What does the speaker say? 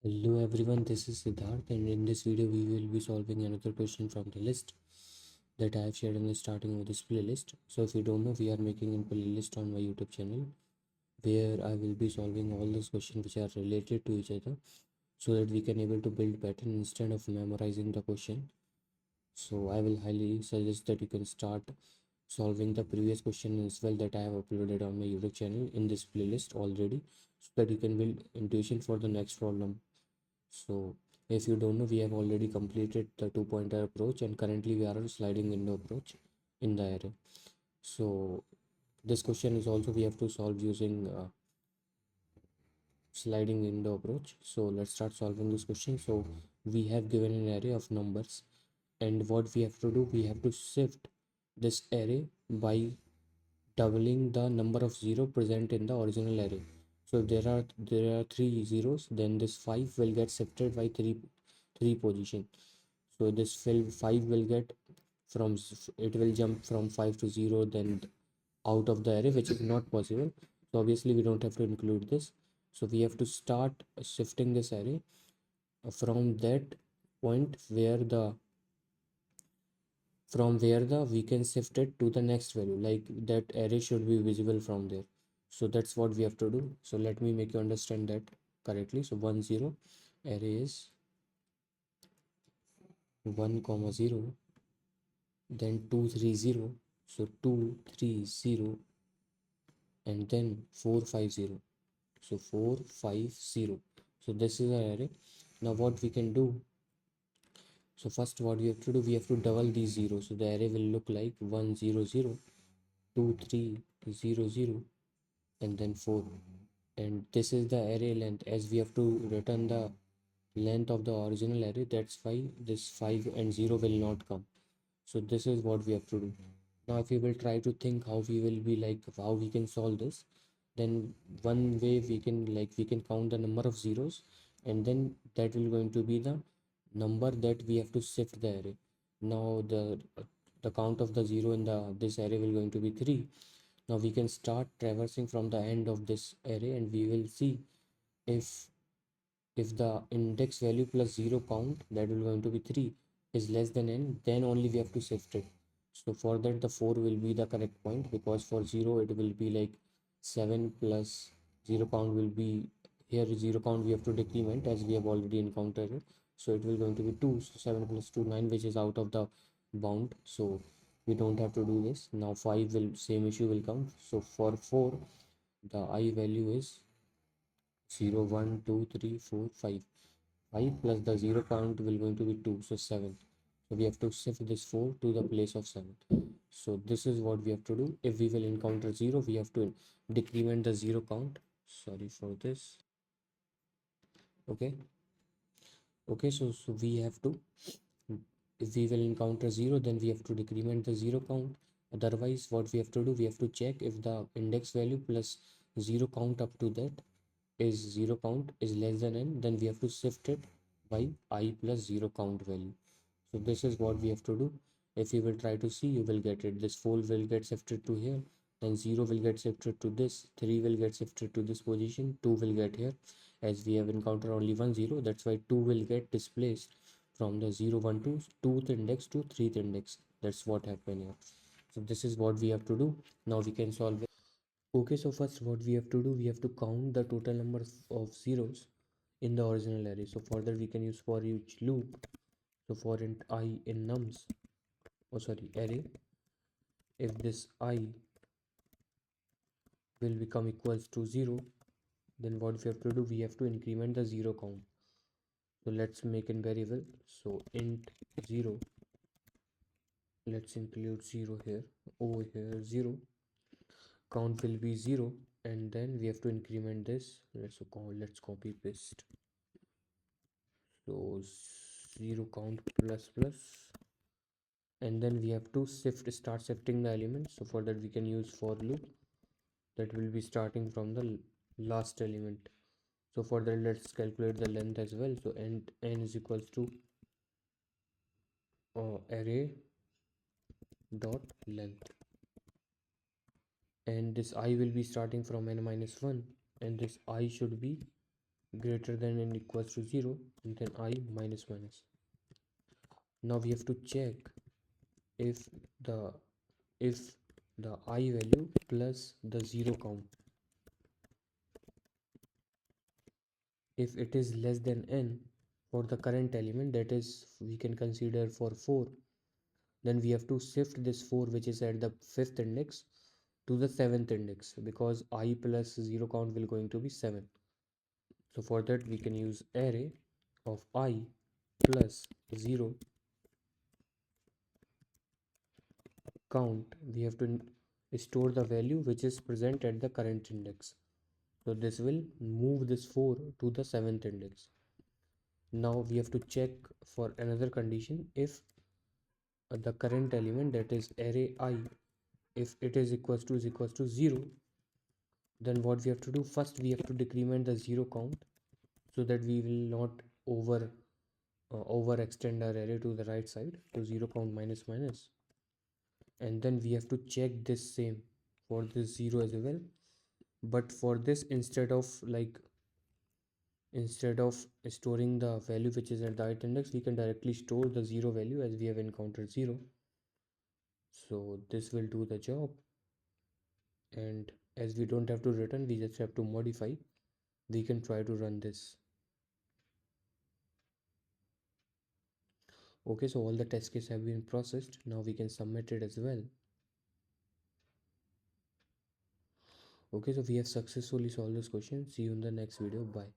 Hello everyone, this is Siddharth, and in this video we will be solving another question from the list that I have shared in the starting of this playlist. So if you don't know, we are making a playlist on my YouTube channel where I will be solving all those questions which are related to each other so that we can able to build pattern instead of memorizing the question. So I will highly suggest that you can start solving the previous question as well that I have uploaded on my YouTube channel in this playlist already so that you can build intuition for the next problem. So if you don't know, we have already completed the two-pointer approach and currently we are sliding window approach in the array. So this question is also we have to solve using sliding window approach. So let's start solving this question. So we have given an array of numbers, and what we have to do, we have to shift this array by doubling the number of zero present in the original array. So if there are three zeros, then this 5 will get shifted by three position. So this 5 will get it will jump from 5 to 0 then out of the array, which is not possible. So obviously we don't have to include this. So we have to start shifting this array from that point where the we can shift it to the next value, like that array should be visible from there. So that's what we have to do. So let me make you understand that correctly. So 1 0 array is 1 comma 0, then 2 3 0, so 2 3 0, and then 4 5 0, so 4 5 0. So this is our array. Now what we can do, so first what we have to do, we have to double these zeros. So the array will look like 1 0 0, 2 3 0 0, and then 4. And this is the array length, as we have to return the length of the original array. That's why this 5 and 0 will not come. So this is what we have to do. Now if we will try to think how we will be like how we can solve this, then one way we can count the number of zeros, and then that will going to be the number that we have to shift the array. Now the count of the zero in the this array will going to be 3. Now we can start traversing from the end of this array, and we will see if the index value plus 0 count, that will going to be 3, is less than n, then only we have to shift it. So for that the 4 will be the correct point, because for 0 it will be like 7 plus 0 count will be, here 0 count we have to decrement as we have already encountered it. So it will going to be 2, so 7 plus 2 9, which is out of the bound, so we don't have to do this. Now 5 will, same issue will come. So for 4 the I value is 0 1 2 3 4 5. 5 plus the 0 count will going to be 2, so 7. So we have to shift this 4 to the place of 7. So this is what we have to do. If we will encounter 0, we have to decrement the 0 count. Sorry for this. Okay. Okay, so we have to, if we will encounter 0, then we have to decrement the 0 count. Otherwise what we have to do, we have to check if the index value plus 0 count up to that is 0 count is less than n, then we have to shift it by I plus 0 count value. So this is what we have to do. If you will try to see, you will get it. This 4 will get shifted to here, then 0 will get shifted to this, 3 will get shifted to this position, 2 will get here. As we have encountered only 1 0, that's why 2 will get displaced from the 0 1 to 2th index to 3rd index. That's what happened here. So this is what we have to do. Now we can solve it. Okay, so first what we have to do, we have to count the total number of zeros in the original array. So for that we can use for each loop. So for int I in nums, array, if this I will become equals to 0, then what we have to do, we have to increment the 0 count. So let's make a variable. So int 0, let's include 0 here. Over here 0, count will be 0, and then we have to increment this. Let's copy paste. So 0 count plus plus, and then we have to start shifting the elements. So for that we can use for loop that will be starting from the last element. So for that let's calculate the length as well. So n is equals to array dot length, and this I will be starting from n minus 1, and this I should be greater than and equals to 0, and then I minus minus. Now we have to check if the if the I value plus the 0 count, if it is less than n for the current element, that is we can consider for 4, then we have to shift this 4 which is at the 5th index to the 7th index, because I plus 0 count will going to be 7. So for that we can use array of I plus 0 count. We have to store the value which is present at the current index. So this will move this 4 to the 7th index. Now we have to check for another condition, if the current element, that is array I, if it is equals to 0, then what we have to do, first we have to decrement the 0 count so that we will not overextend our array to the right side to 0 count minus minus. And then we have to check this same for this 0 as well, but for this, instead of storing the value which is at the right index, we can directly store the 0 value as we have encountered 0. So this will do the job, and as we don't have to return, we just have to modify. We can try to run this. Okay, so all the test cases have been processed. Now we can submit it as well. Okay, so we have successfully solved this question. See you in the next video. Bye.